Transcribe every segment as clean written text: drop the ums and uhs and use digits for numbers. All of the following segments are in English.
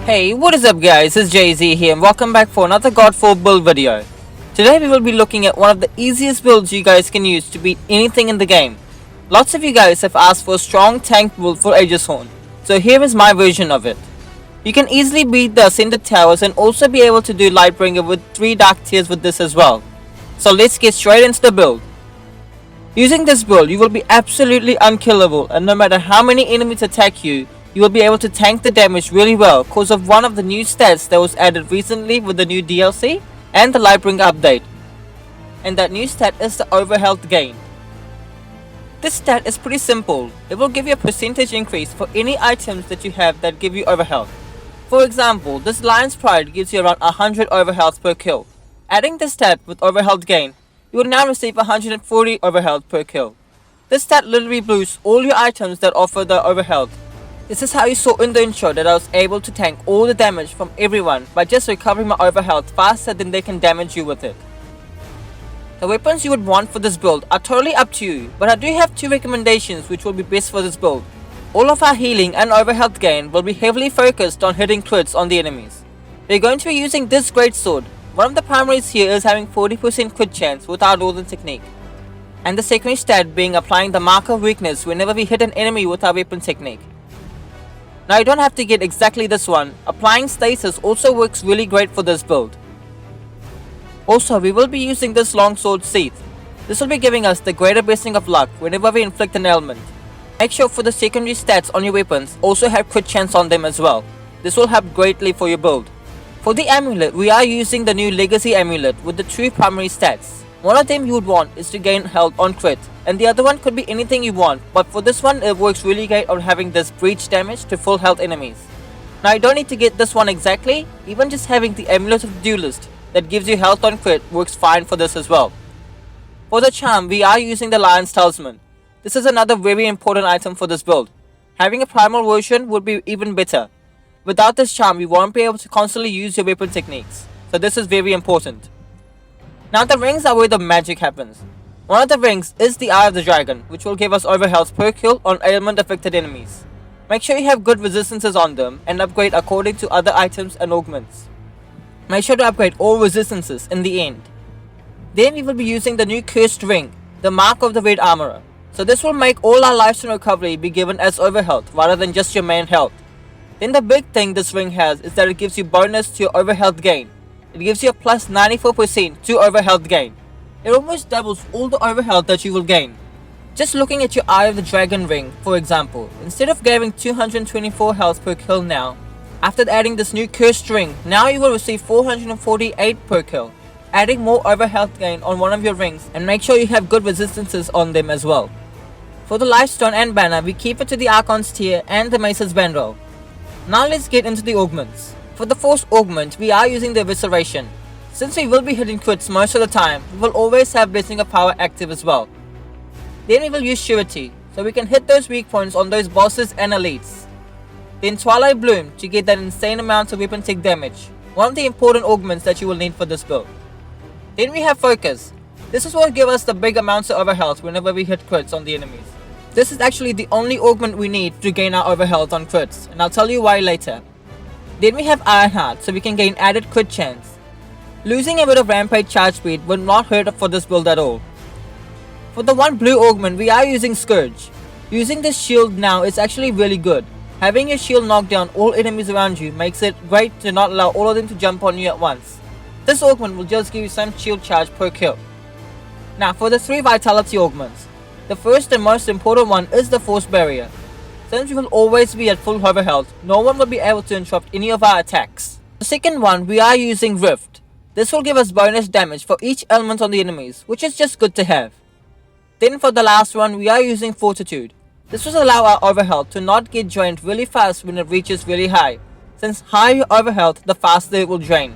Hey, what is up guys, it's Jay-Z here and welcome back for another Godfall build video. Today we will be looking at one of the easiest builds you guys can use to beat anything in the game. Lots of you guys have asked for a strong tank build for Aegishorn, so here is my version of it. You can easily beat the Ascended Towers and also be able to do Lightbringer with 3 Dark Tiers with this as well. So let's get straight into the build. Using this build, you will be absolutely unkillable, and no matter how many enemies attack you, you will be able to tank the damage really well because of one of the new stats that was added recently with the new DLC and the Lightbringer update. And that new stat is the overhealth gain. This stat is pretty simple. It will give you a percentage increase for any items that you have that give you overhealth. For example, this Lion's Pride gives you around 100 overhealth per kill. Adding this stat with overhealth gain, you will now receive 140 overhealth per kill. This stat literally boosts all your items that offer the overhealth. This is how you saw in the intro that I was able to tank all the damage from everyone by just recovering my overhealth faster than they can damage you with it. The weapons you would want for this build are totally up to you, but I do have 2 recommendations which will be best for this build. All of our healing and overhealth gain will be heavily focused on hitting crits on the enemies. We're going to be using this great sword. One of the primaries here is having 40% crit chance with our Northern technique, and the secondary stat being applying the mark of weakness whenever we hit an enemy with our weapon technique. Now you don't have to get exactly this one, applying stasis also works really great for this build. Also, we will be using this longsword sheath. This will be giving us the greater blessing of luck whenever we inflict an ailment. Make sure for the secondary stats on your weapons also have crit chance on them as well. This will help greatly for your build. For the amulet, we are using the new legacy amulet with the 2 primary stats. One of them you would want is to gain health on crit, and the other one could be anything you want, but for this one it works really great on having this breach damage to full health enemies. Now you don't need to get this one exactly, even just having the amulet of the duelist that gives you health on crit works fine for this as well. For the charm, we are using the Lion's Talisman. This is another very important item for this build. Having a primal version would be even better. Without this charm, you won't be able to constantly use your weapon techniques, so this is very important. Now the rings are where the magic happens. One of the rings is the Eye of the Dragon, which will give us overhealth per kill on ailment affected enemies. Make sure you have good resistances on them and upgrade according to other items and augments. Make sure to upgrade all resistances in the end. Then we will be using the new cursed ring, the Mark of the Red Armorer. So this will make all our lives and recovery be given as overhealth rather than just your main health. Then the big thing this ring has is that it gives you bonus to your overhealth gain. It gives you a plus 94% to overhealth gain. It almost doubles all the overhealth that you will gain. Just looking at your Eye of the Dragon ring, for example, instead of gaining 224 health per kill now, after adding this new cursed ring, now you will receive 448 per kill, adding more overhealth gain on one of your rings, and make sure you have good resistances on them as well. For the Lifestone and banner, we keep it to the Archon's tier and the Mace's bandroll. Now let's get into the augments. For the Force augment, we are using the Evisceration. Since we will be hitting crits most of the time, we will always have Blessing of Power active as well. Then we will use Surety, so we can hit those weak points on those bosses and elites. Then Twilight Bloom to get that insane amount of weapon tech damage, one of the important augments that you will need for this build. Then we have Focus. This is what will give us the big amounts of overhealth whenever we hit crits on the enemies. This is actually the only augment we need to gain our overhealth on crits, and I'll tell you why later. Then we have Ironheart, so we can gain added crit chance. Losing a bit of rampage charge speed would not hurt for this build at all. For the one blue augment, we are using Scourge. Using this shield now is actually really good. Having your shield knock down all enemies around you makes it great to not allow all of them to jump on you at once. This augment will just give you some shield charge per kill. Now for the 3 vitality augments. The first and most important one is the Force Barrier. Since we will always be at full overhealth, no one will be able to interrupt any of our attacks. The second one, we are using Rift. This will give us bonus damage for each element on the enemies, which is just good to have. Then for the last one, we are using Fortitude. This will allow our overhealth to not get drained really fast when it reaches really high, since higher your overhealth, the faster it will drain.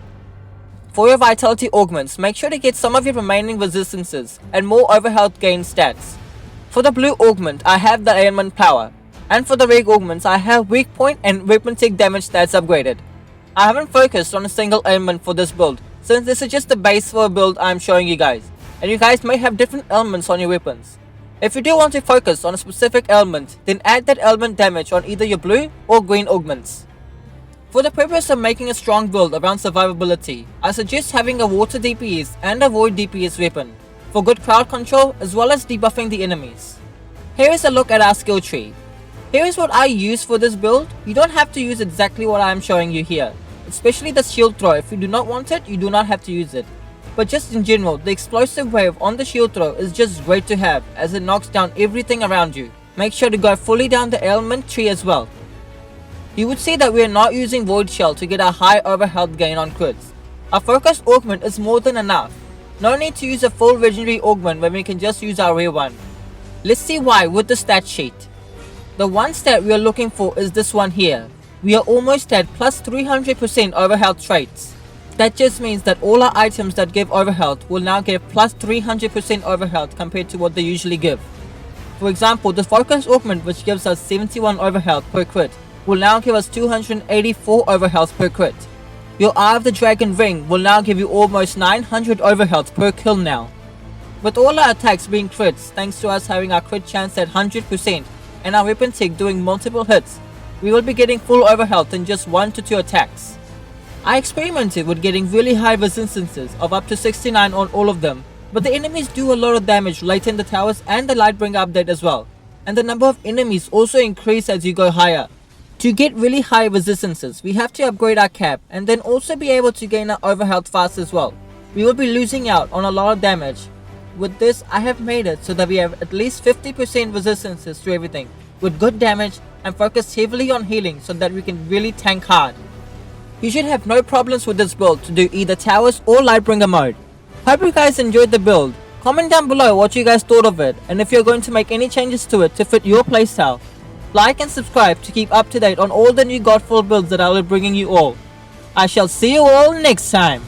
For your vitality augments, make sure to get some of your remaining resistances and more overhealth gain stats. For the blue augment, I have the ailment power. And for the red augments, I have weak point and weapon tech damage stats upgraded. I haven't focused on a single ailment for this build, since this is just the base for a build I am showing you guys, and you guys may have different elements on your weapons. If you do want to focus on a specific element, then add that element damage on either your blue or green augments. For the purpose of making a strong build around survivability, I suggest having a water DPS and a void DPS weapon for good crowd control as well as debuffing the enemies. Here is a look at our skill tree. Here is what I use for this build. You don't have to use exactly what I am showing you here, especially the shield throw. If you do not want it, you do not have to use it. But just in general, the explosive wave on the shield throw is just great to have as it knocks down everything around you. Make sure to go fully down the ailment tree as well. You would see that we are not using Void Shell to get a high overhealth gain on crits. Our focused augment is more than enough. No need to use a full legendary augment when we can just use our rare one. Let's see why with the stat sheet. The one stat we are looking for is this one here. We are almost at plus 300% overhealth traits. That just means that all our items that give overhealth will now give plus 300% overhealth compared to what they usually give. For example, the focus augment, which gives us 71 overhealth per crit, will now give us 284 overhealth per crit. Your Eye of the Dragon ring will now give you almost 900 overhealth per kill now. With all our attacks being crits, thanks to us having our crit chance at 100% and our weapon tick doing multiple hits, we will be getting full overhealth in just 1 to 2 attacks. I experimented with getting really high resistances of up to 69 on all of them, but the enemies do a lot of damage late in the towers and the Lightbringer update as well, and the number of enemies also increase as you go higher. To get really high resistances, we have to upgrade our cap and then also be able to gain our overhealth fast as well. We will be losing out on a lot of damage. With this, I have made it so that we have at least 50% resistances to everything, with good damage and focus heavily on healing so that we can really tank hard. You should have no problems with this build to do either towers or Lightbringer mode. Hope you guys enjoyed the build. Comment down below what you guys thought of it and if you're going to make any changes to it to fit your playstyle. Like and subscribe to keep up to date on all the new Godfall builds that I will be bringing you all. I shall see you all next time.